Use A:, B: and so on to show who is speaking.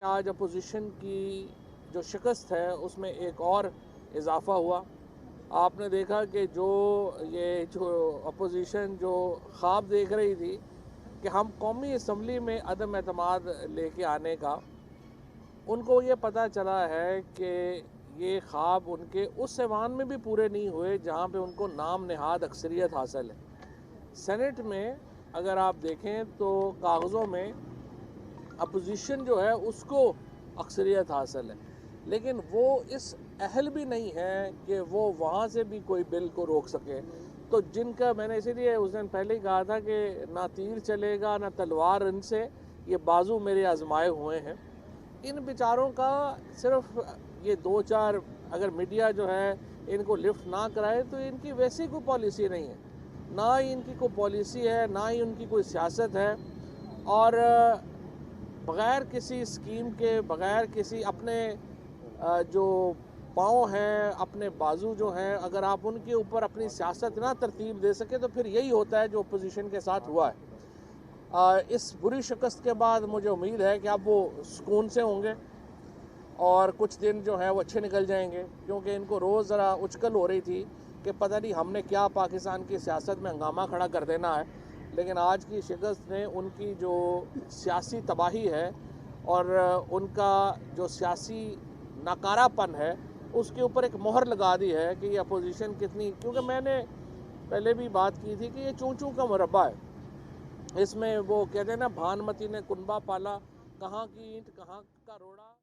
A: आज अपोजिशन की जो शिकस्त है उसमें एक और इजाफा हुआ। आपने देखा कि जो अपोजिशन जो ख्वाब देख रही थी कि हम कौमी असम्बली में अदम एतमाद लेके आने का, उनको ये पता चला है कि ये ख्वाब उनके उस ऐवान में भी पूरे नहीं हुए जहाँ पे उनको नाम नहाद अक्सरियत हासिल है। सेनेट में अगर आप देखें तो कागज़ों में अपोजिशन जो है उसको अक्सरियत हासिल है, लेकिन वो इस अहल भी नहीं है कि वो वहाँ से भी कोई बिल को रोक सके। तो जिनका, मैंने इसीलिए उस दिन पहले ही कहा था कि ना तीर चलेगा ना तलवार इनसे, ये बाजू मेरे आजमाए हुए हैं। इन बेचारों का सिर्फ ये दो चार, अगर मीडिया जो है इनको लिफ्ट ना कराए तो इनकी वैसी कोई पॉलिसी नहीं है, ना ही इनकी कोई पॉलिसी है, ना ही उनकी कोई सियासत है। और बग़ैर किसी स्कीम के, बग़ैर किसी अपने जो पाँव हैं, अपने बाजू जो हैं, अगर आप उनके ऊपर अपनी सियासत ना तरतीब दे सके तो फिर यही होता है जो अपोजिशन के साथ हुआ है। इस बुरी शिकस्त के बाद मुझे उम्मीद है कि अब वो सुकून से होंगे और कुछ दिन जो है वो अच्छे निकल जाएंगे, क्योंकि इनको रोज़ ज़रा उछकल हो रही थी कि पता नहीं हमने क्या पाकिस्तान की सियासत में हंगामा खड़ा कर देना है। लेकिन आज की शिकस्त ने उनकी जो सियासी तबाही है और उनका जो सियासी नाकारापन है उसके ऊपर एक मोहर लगा दी है कि ये अपोजिशन कितनी, क्योंकि मैंने पहले भी बात की थी कि ये चूं चूं का मुरब्बा है। इसमें वो कहते हैं ना, भानमती ने कुनबा पाला, कहाँ की ईंट कहाँ का रोड़ा।